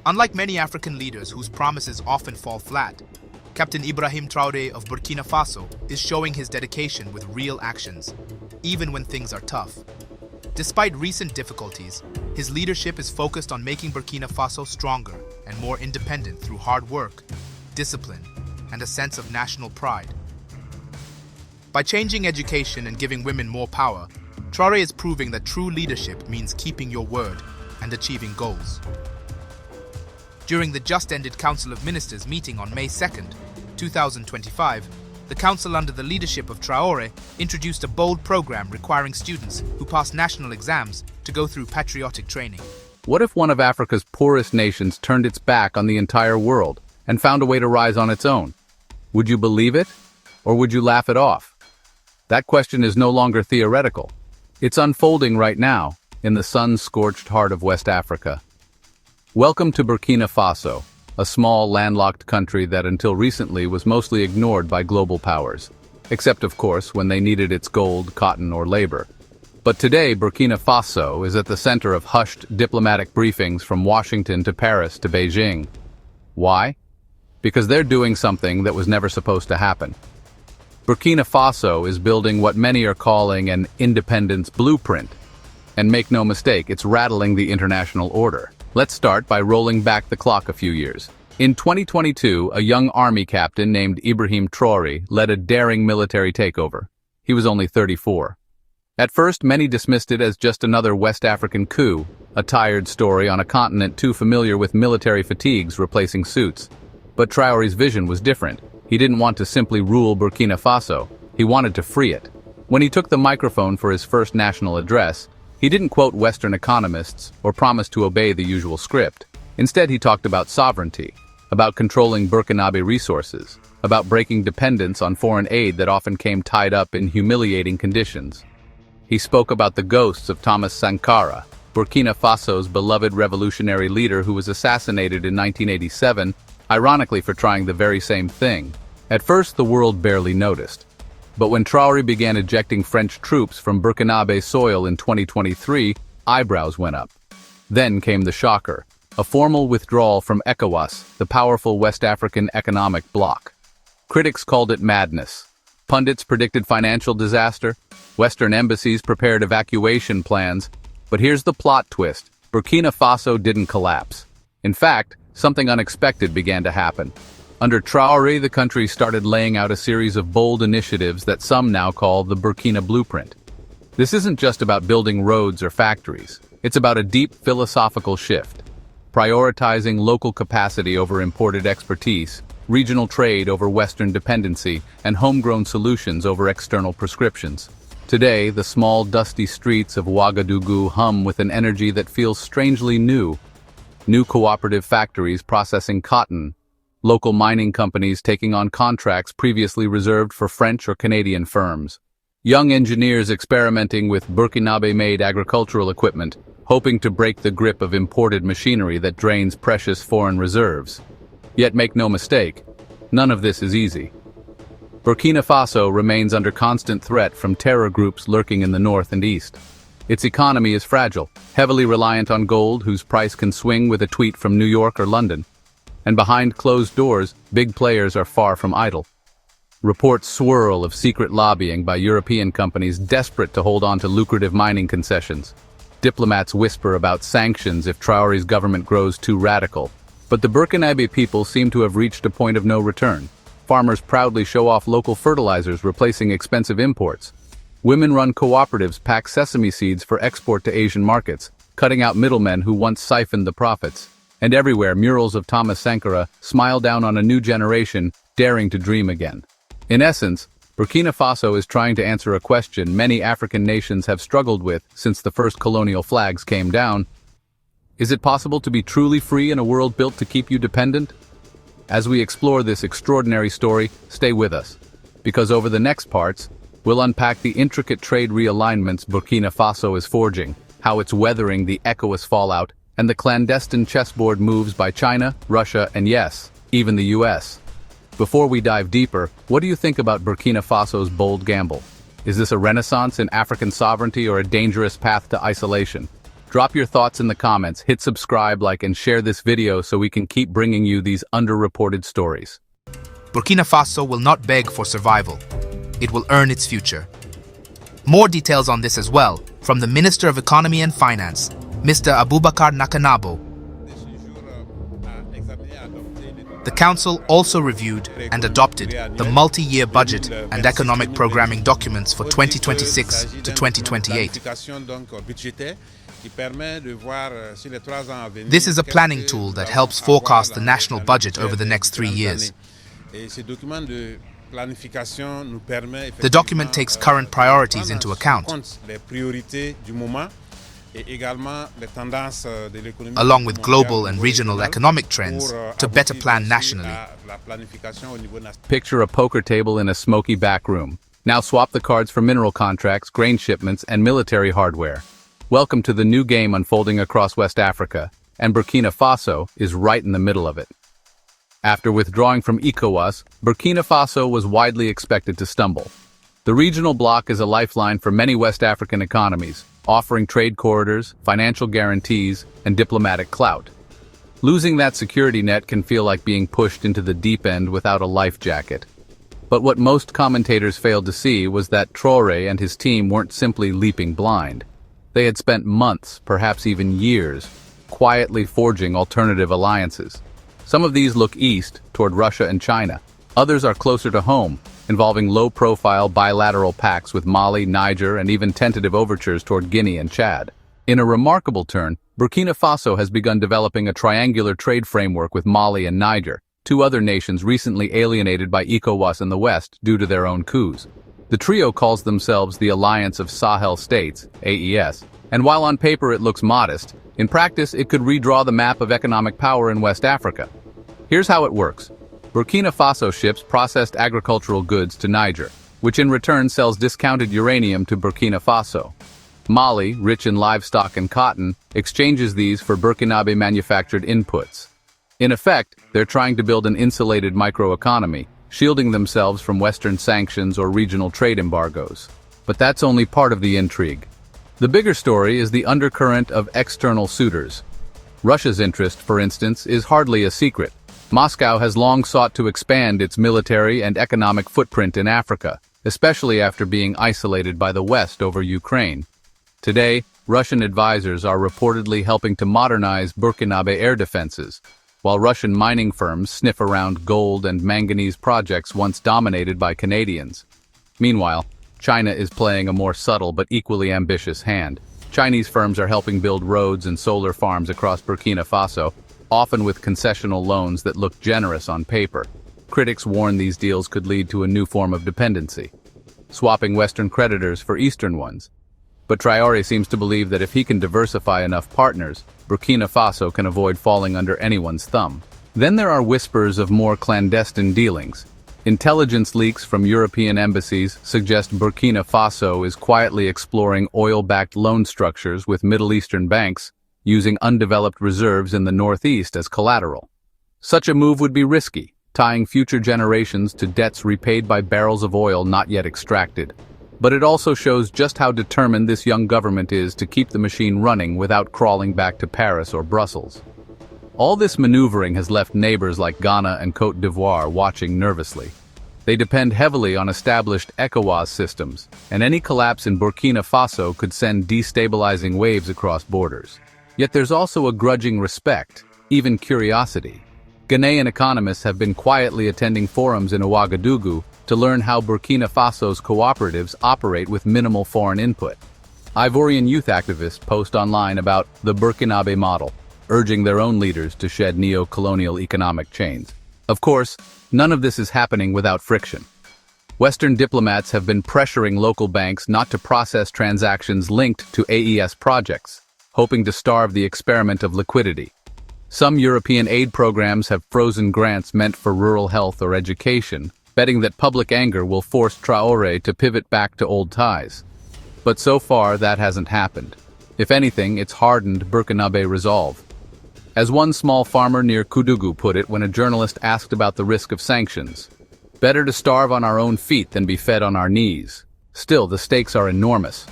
Unlike many African leaders whose promises often fall flat, Captain Ibrahim Traoré of Burkina Faso is showing his dedication with real actions, even when things are tough. Despite recent difficulties, his leadership is focused on making Burkina Faso stronger and more independent through hard work, discipline, and a sense of national pride. By changing education and giving women more power, Traoré is proving that true leadership means keeping your word and achieving goals. During the just-ended Council of Ministers meeting on May 2nd, 2025, the Council under the leadership of Traoré introduced a bold program requiring students who pass national exams to go through patriotic training. What if one of Africa's poorest nations turned its back on the entire world and found a way to rise on its own? Would you believe it, or would you laugh it off? That question is no longer theoretical. It's unfolding right now, in the sun-scorched heart of West Africa. Welcome to Burkina Faso, a small, landlocked country that until recently was mostly ignored by global powers, except of course when they needed its gold, cotton, or labor. But today, Burkina Faso is at the center of hushed diplomatic briefings from Washington to Paris to Beijing. Why? Because they're doing something that was never supposed to happen. Burkina Faso is building what many are calling an independence blueprint. And make no mistake, it's rattling the international order. Let's start by rolling back the clock a few years. In 2022, a young army captain named Ibrahim Traoré led a daring military takeover. He was only 34. At first, many dismissed it as just another West African coup, a tired story on a continent too familiar with military fatigues replacing suits. But Traoré's vision was different. He didn't want to simply rule Burkina Faso. He wanted to free it. When he took the microphone for his first national address, he didn't quote Western economists or promise to obey the usual script. Instead, he talked about sovereignty, about controlling Burkinabe resources, about breaking dependence on foreign aid that often came tied up in humiliating conditions. He spoke about the ghosts of Thomas Sankara, Burkina Faso's beloved revolutionary leader who was assassinated in 1987, ironically for trying the very same thing. At first, the world barely noticed. But when Traoré began ejecting French troops from Burkinabe soil in 2023, eyebrows went up. Then came the shocker, a formal withdrawal from ECOWAS, the powerful West African economic bloc. Critics called it madness. Pundits predicted financial disaster. Western embassies prepared evacuation plans. But here's the plot twist. Burkina Faso didn't collapse. In fact, something unexpected began to happen. Under Traoré, the country started laying out a series of bold initiatives that some now call the Burkina Blueprint. This isn't just about building roads or factories. It's about a deep philosophical shift, prioritizing local capacity over imported expertise, regional trade over Western dependency, and homegrown solutions over external prescriptions. Today, the small, dusty streets of Ouagadougou hum with an energy that feels strangely new. New cooperative factories processing cotton, local mining companies taking on contracts previously reserved for French or Canadian firms. Young engineers experimenting with Burkinabe-made agricultural equipment, hoping to break the grip of imported machinery that drains precious foreign reserves. Yet make no mistake, none of this is easy. Burkina Faso remains under constant threat from terror groups lurking in the north and east. Its economy is fragile, heavily reliant on gold whose price can swing with a tweet from New York or London. And behind closed doors, big players are far from idle. Reports swirl of secret lobbying by European companies desperate to hold on to lucrative mining concessions. Diplomats whisper about sanctions if Traoré's government grows too radical. But the Burkinabe people seem to have reached a point of no return. Farmers proudly show off local fertilizers replacing expensive imports. Women-run cooperatives pack sesame seeds for export to Asian markets, cutting out middlemen who once siphoned the profits. And everywhere, murals of Thomas Sankara smile down on a new generation daring to dream again. In essence, Burkina Faso is trying to answer a question many African nations have struggled with since the first colonial flags came down. Is it possible to be truly free in a world built to keep you dependent? As we explore this extraordinary story, stay with us, because over the next parts, we'll unpack the intricate trade realignments Burkina Faso is forging, how it's weathering the ECOWAS fallout, and the clandestine chessboard moves by China, Russia, and yes, even the US. Before we dive deeper, what do you think about Burkina Faso's bold gamble? Is this a renaissance in African sovereignty or a dangerous path to isolation? Drop your thoughts in the comments, hit subscribe, like, and share this video so we can keep bringing you these underreported stories. Burkina Faso will not beg for survival. It will earn its future. More details on this as well from the Minister of Economy and Finance, Mr. Abubakar Nakanabo. The Council also reviewed and adopted the multi-year budget and economic programming documents for 2026 to 2028. This is a planning tool that helps forecast the national budget over the next 3 years. The document takes current priorities into account, along with global and regional economic trends, to better plan nationally. Picture a poker table in a smoky back room. Now swap the cards for mineral contracts, grain shipments, and military hardware. Welcome to the new game unfolding across West Africa, and Burkina Faso is right in the middle of it. After withdrawing from ECOWAS, Burkina Faso was widely expected to stumble. The regional bloc is a lifeline for many West African economies, offering trade corridors, financial guarantees, and diplomatic clout. Losing that security net can feel like being pushed into the deep end without a life jacket. But what most commentators failed to see was that Traoré and his team weren't simply leaping blind. They had spent months, perhaps even years, quietly forging alternative alliances. Some of these look east, toward Russia and China. Others are closer to home, involving low-profile bilateral pacts with Mali, Niger, and even tentative overtures toward Guinea and Chad. In a remarkable turn, Burkina Faso has begun developing a triangular trade framework with Mali and Niger, two other nations recently alienated by ECOWAS in the West due to their own coups. The trio calls themselves the Alliance of Sahel States, AES, and while on paper it looks modest, in practice it could redraw the map of economic power in West Africa. Here's how it works. Burkina Faso ships processed agricultural goods to Niger, which in return sells discounted uranium to Burkina Faso. Mali, rich in livestock and cotton, exchanges these for Burkinabe-manufactured inputs. In effect, they're trying to build an insulated microeconomy, shielding themselves from Western sanctions or regional trade embargoes. But that's only part of the intrigue. The bigger story is the undercurrent of external suitors. Russia's interest, for instance, is hardly a secret. Moscow has long sought to expand its military and economic footprint in Africa, especially after being isolated by the West over Ukraine. Today, Russian advisors are reportedly helping to modernize Burkinabe air defenses, while Russian mining firms sniff around gold and manganese projects once dominated by Canadians. Meanwhile, China is playing a more subtle but equally ambitious hand. Chinese firms are helping build roads and solar farms across Burkina Faso, often with concessional loans that look generous on paper. Critics warn these deals could lead to a new form of dependency, swapping Western creditors for Eastern ones. But Traoré seems to believe that if he can diversify enough partners, Burkina Faso can avoid falling under anyone's thumb. Then there are whispers of more clandestine dealings. Intelligence leaks from European embassies suggest Burkina Faso is quietly exploring oil-backed loan structures with Middle Eastern banks, using undeveloped reserves in the northeast as collateral. Such a move would be risky, tying future generations to debts repaid by barrels of oil not yet extracted. But it also shows just how determined this young government is to keep the machine running without crawling back to Paris or Brussels. All this maneuvering has left neighbors like Ghana and Côte d'Ivoire watching nervously. They depend heavily on established ECOWAS systems, and any collapse in Burkina Faso could send destabilizing waves across borders. Yet there's also a grudging respect, even curiosity. Ghanaian economists have been quietly attending forums in Ouagadougou to learn how Burkina Faso's cooperatives operate with minimal foreign input. Ivorian youth activists post online about the Burkinabe model, urging their own leaders to shed neo-colonial economic chains. Of course, none of this is happening without friction. Western diplomats have been pressuring local banks not to process transactions linked to AES projects, hoping to starve the experiment of liquidity. Some European aid programs have frozen grants meant for rural health or education, betting that public anger will force Traoré to pivot back to old ties. But so far, that hasn't happened. If anything, it's hardened Burkinabe resolve. As one small farmer near Koudougou put it when a journalist asked about the risk of sanctions, "Better to starve on our own feet than be fed on our knees." Still, the stakes are enormous.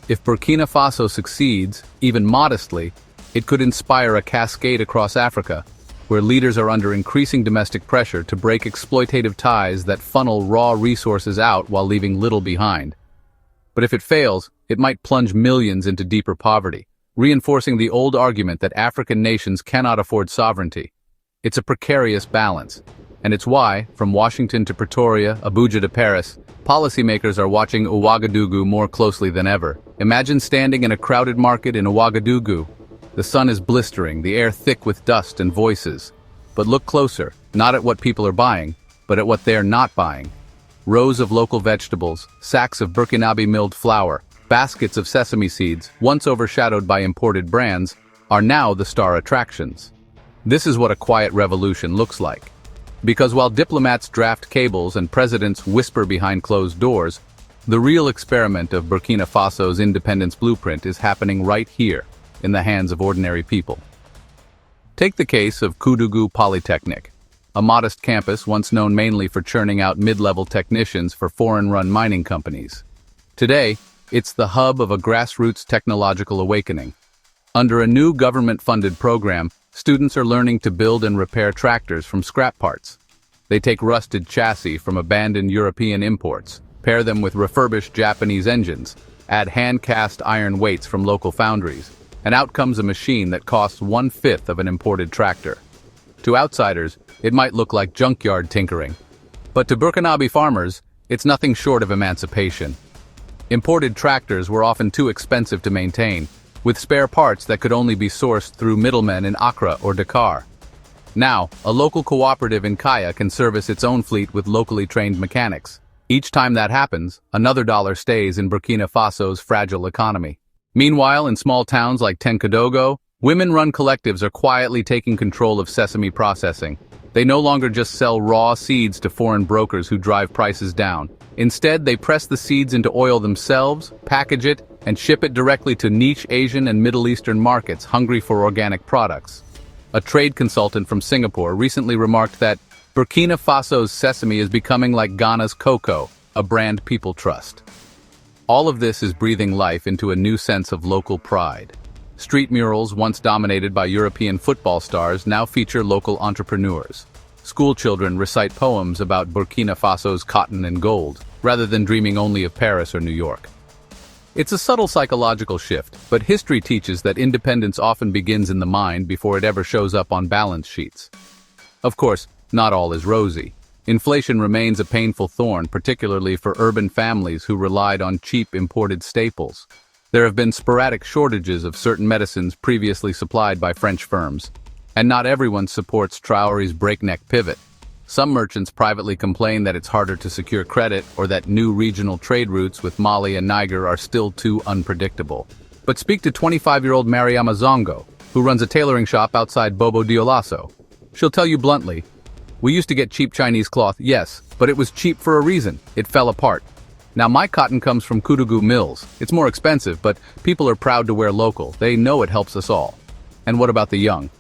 If Burkina Faso succeeds, even modestly, it could inspire a cascade across Africa, where leaders are under increasing domestic pressure to break exploitative ties that funnel raw resources out while leaving little behind. But if it fails, it might plunge millions into deeper poverty, reinforcing the old argument that African nations cannot afford sovereignty. It's a precarious balance, and it's why, from Washington to Pretoria, Abuja to Paris, policymakers are watching Ouagadougou more closely than ever. Imagine standing in a crowded market in Ouagadougou. The sun is blistering, the air thick with dust and voices. But look closer, not at what people are buying, but at what they're not buying. Rows of local vegetables, sacks of Burkinabe milled flour, baskets of sesame seeds, once overshadowed by imported brands, are now the star attractions. This is what a quiet revolution looks like. Because while diplomats draft cables and presidents whisper behind closed doors, the real experiment of Burkina Faso's independence blueprint is happening right here, in the hands of ordinary people. Take the case of Koudougou Polytechnic, a modest campus once known mainly for churning out mid-level technicians for foreign-run mining companies. Today, it's the hub of a grassroots technological awakening. Under a new government-funded program, students are learning to build and repair tractors from scrap parts. They take rusted chassis from abandoned European imports, pair them with refurbished Japanese engines, add hand-cast iron weights from local foundries, and out comes a machine that costs 1/5 of an imported tractor. To outsiders, it might look like junkyard tinkering. But to Burkinabe farmers, it's nothing short of emancipation. Imported tractors were often too expensive to maintain, with spare parts that could only be sourced through middlemen in Accra or Dakar. Now, a local cooperative in Kaya can service its own fleet with locally trained mechanics. Each time that happens, another dollar stays in Burkina Faso's fragile economy. Meanwhile, in small towns like Tenkodogo, women-run collectives are quietly taking control of sesame processing. They no longer just sell raw seeds to foreign brokers who drive prices down. Instead, they press the seeds into oil themselves, package it, and ship it directly to niche Asian and Middle Eastern markets hungry for organic products. A trade consultant from Singapore recently remarked that Burkina Faso's sesame is becoming like Ghana's cocoa, a brand people trust. All of this is breathing life into a new sense of local pride. Street murals, once dominated by European football stars, now feature local entrepreneurs. School children recite poems about Burkina Faso's cotton and gold, rather than dreaming only of Paris or New York. It's a subtle psychological shift, but history teaches that independence often begins in the mind before it ever shows up on balance sheets. Of course, not all is rosy. Inflation remains a painful thorn, particularly for urban families who relied on cheap imported staples. There have been sporadic shortages of certain medicines previously supplied by French firms, and not everyone supports Traoré's breakneck pivot. Some merchants privately complain that it's harder to secure credit or that new regional trade routes with Mali and Niger are still too unpredictable. But speak to 25-year-old Mariama Zongo, who runs a tailoring shop outside Bobo Dioulasso. She'll tell you bluntly, "We used to get cheap Chinese cloth, yes, but it was cheap for a reason. It fell apart. Now my cotton comes from Koudougou mills. It's more expensive, but people are proud to wear local. They know it helps us all." And what about the young?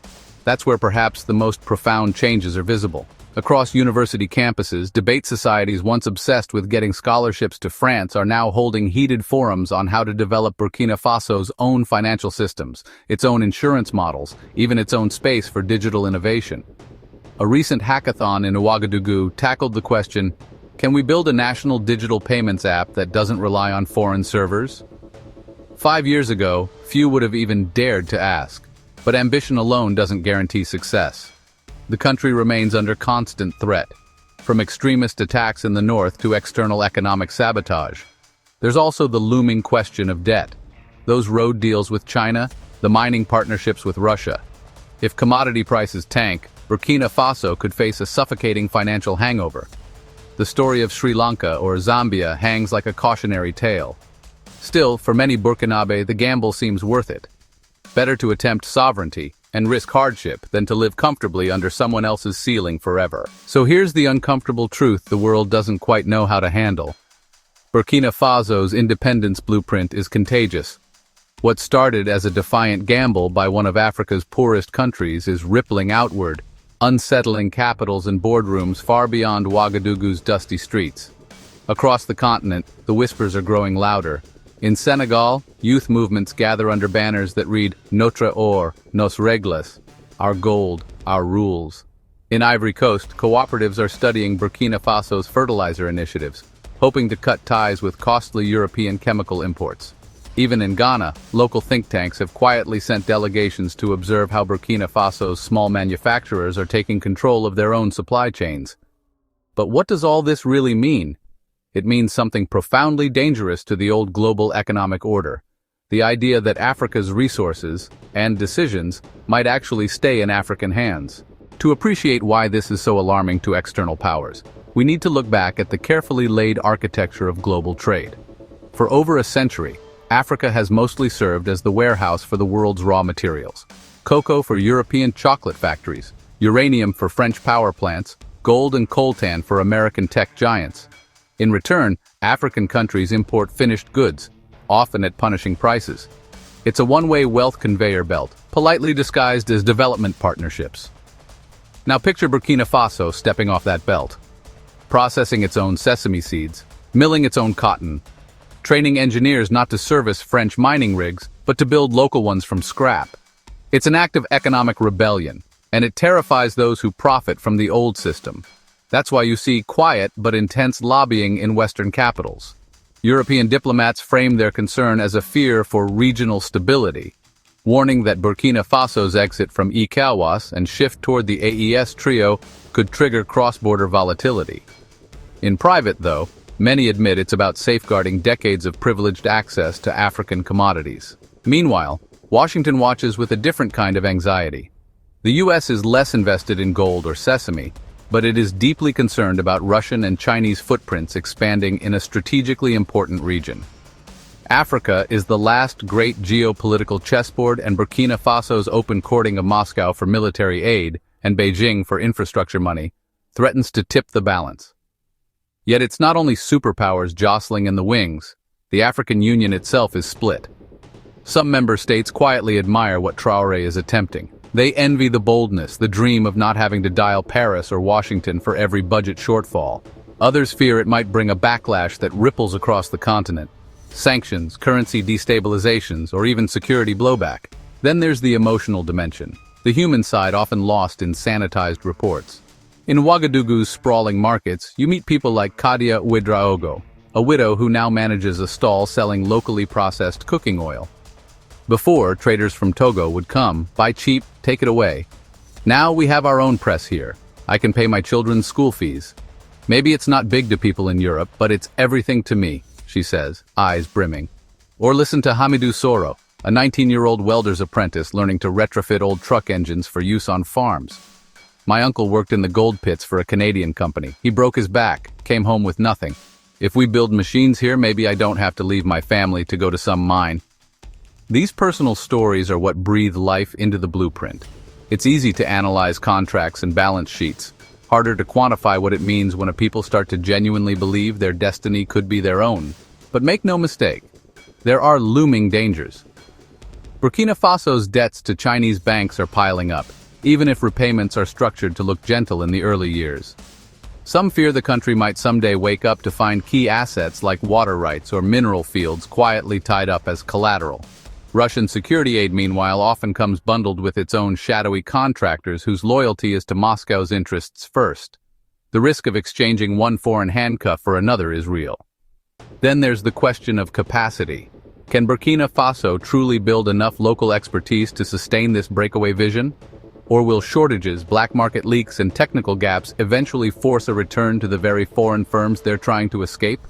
That's where perhaps the most profound changes are visible. Across university campuses, debate societies once obsessed with getting scholarships to France are now holding heated forums on how to develop Burkina Faso's own financial systems, its own insurance models, even its own space for digital innovation. A recent hackathon in Ouagadougou tackled the question, can we build a national digital payments app that doesn't rely on foreign servers? 5 years ago, few would have even dared to ask, but ambition alone doesn't guarantee success. The country remains under constant threat, from extremist attacks in the north to external economic sabotage. There's also the looming question of debt. Those road deals with China, the mining partnerships with Russia. If commodity prices tank, Burkina Faso could face a suffocating financial hangover. The story of Sri Lanka or Zambia hangs like a cautionary tale. Still, for many Burkinabe, the gamble seems worth it. Better to attempt sovereignty and risk hardship than to live comfortably under someone else's ceiling forever. So here's the uncomfortable truth the world doesn't quite know how to handle. Burkina Faso's independence blueprint is contagious. What started as a defiant gamble by one of Africa's poorest countries is rippling outward, unsettling capitals and boardrooms far beyond Ouagadougou's dusty streets. Across the continent, the whispers are growing louder. In Senegal, youth movements gather under banners that read Notre or, Nos reglas, our gold, our rules. In Ivory Coast, cooperatives are studying Burkina Faso's fertilizer initiatives, hoping to cut ties with costly European chemical imports. Even in Ghana, local think tanks have quietly sent delegations to observe how Burkina Faso's small manufacturers are taking control of their own supply chains. But what does all this really mean? It means something profoundly dangerous to the old global economic order. The idea that Africa's resources and decisions might actually stay in African hands. To appreciate why this is so alarming to external powers, we need to look back at the carefully laid architecture of global trade. For over a century, Africa has mostly served as the warehouse for the world's raw materials. Cocoa for European chocolate factories, uranium for French power plants, gold and coltan for American tech giants. In return, African countries import finished goods, often at punishing prices. It's a one-way wealth conveyor belt, politely disguised as development partnerships. Now picture Burkina Faso stepping off that belt, processing its own sesame seeds, milling its own cotton, training engineers not to service French mining rigs, but to build local ones from scrap. It's an act of economic rebellion, and it terrifies those who profit from the old system. That's why you see quiet but intense lobbying in Western capitals. European diplomats frame their concern as a fear for regional stability, warning that Burkina Faso's exit from ECOWAS and shift toward the AES trio could trigger cross-border volatility. In private, though, many admit it's about safeguarding decades of privileged access to African commodities. Meanwhile, Washington watches with a different kind of anxiety. The U.S. is less invested in gold or sesame, but it is deeply concerned about Russian and Chinese footprints expanding in a strategically important region. Africa is the last great geopolitical chessboard, and Burkina Faso's open courting of Moscow for military aid and Beijing for infrastructure money threatens to tip the balance. Yet it's not only superpowers jostling in the wings, the African Union itself is split. Some member states quietly admire what Traoré is attempting. They envy the boldness, the dream of not having to dial Paris or Washington for every budget shortfall. Others fear it might bring a backlash that ripples across the continent. Sanctions, currency destabilizations, or even security blowback. Then there's the emotional dimension, the human side often lost in sanitized reports. In Ouagadougou's sprawling markets, you meet people like Kadia Ouedraogo, a widow who now manages a stall selling locally processed cooking oil. Before, traders from Togo would come, buy cheap, take it away. Now we have our own press here. I can pay my children's school fees. Maybe it's not big to people in Europe, but it's everything to me, she says, eyes brimming. Or listen to Hamidou Soro, a 19-year-old welder's apprentice learning to retrofit old truck engines for use on farms. My uncle worked in the gold pits for a Canadian company. He broke his back, came home with nothing. If we build machines here, maybe I don't have to leave my family to go to some mine. These personal stories are what breathe life into the blueprint. It's easy to analyze contracts and balance sheets. Harder to quantify what it means when a people start to genuinely believe their destiny could be their own. But make no mistake, there are looming dangers. Burkina Faso's debts to Chinese banks are piling up, even if repayments are structured to look gentle in the early years. Some fear the country might someday wake up to find key assets like water rights or mineral fields quietly tied up as collateral. Russian security aid, meanwhile, often comes bundled with its own shadowy contractors whose loyalty is to Moscow's interests first. The risk of exchanging one foreign handcuff for another is real. Then there's the question of capacity. Can Burkina Faso truly build enough local expertise to sustain this breakaway vision? Or will shortages, black market leaks, and technical gaps eventually force a return to the very foreign firms they're trying to escape?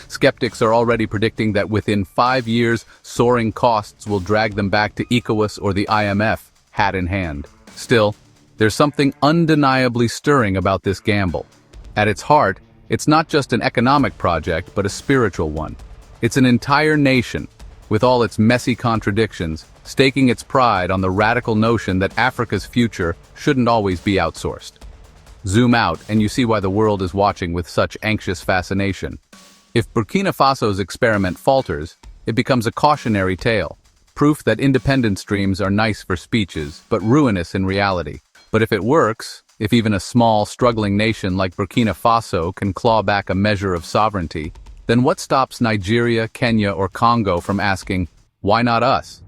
Skeptics are already predicting that within 5 years, soaring costs will drag them back to ECOWAS or the IMF, hat in hand. Still, there's something undeniably stirring about this gamble. At its heart, it's not just an economic project, but a spiritual one. It's an entire nation, with all its messy contradictions, staking its pride on the radical notion that Africa's future shouldn't always be outsourced. Zoom out, and you see why the world is watching with such anxious fascination. If Burkina Faso's experiment falters, it becomes a cautionary tale, proof that independence dreams are nice for speeches, but ruinous in reality. But if it works, if even a small, struggling nation like Burkina Faso can claw back a measure of sovereignty, then what stops Nigeria, Kenya, or Congo from asking, why not us?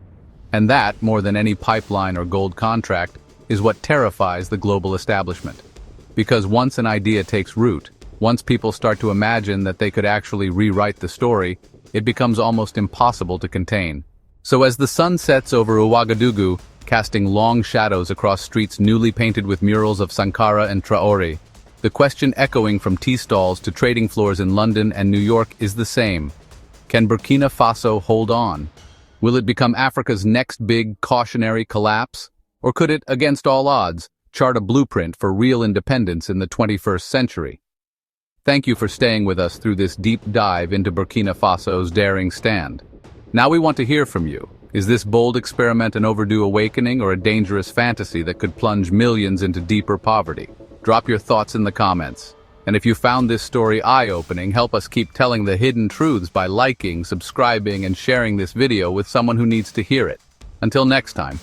And that, more than any pipeline or gold contract, is what terrifies the global establishment. Because once an idea takes root, once people start to imagine that they could actually rewrite the story, it becomes almost impossible to contain. So as the sun sets over Ouagadougou, casting long shadows across streets newly painted with murals of Sankara and Traoré, the question echoing from tea stalls to trading floors in London and New York is the same. Can Burkina Faso hold on? Will it become Africa's next big cautionary collapse? Or could it, against all odds, chart a blueprint for real independence in the 21st century? Thank you for staying with us through this deep dive into Burkina Faso's daring stand. Now we want to hear from you. Is this bold experiment an overdue awakening or a dangerous fantasy that could plunge millions into deeper poverty? Drop your thoughts in the comments. And if you found this story eye-opening, help us keep telling the hidden truths by liking, subscribing, and sharing this video with someone who needs to hear it. Until next time.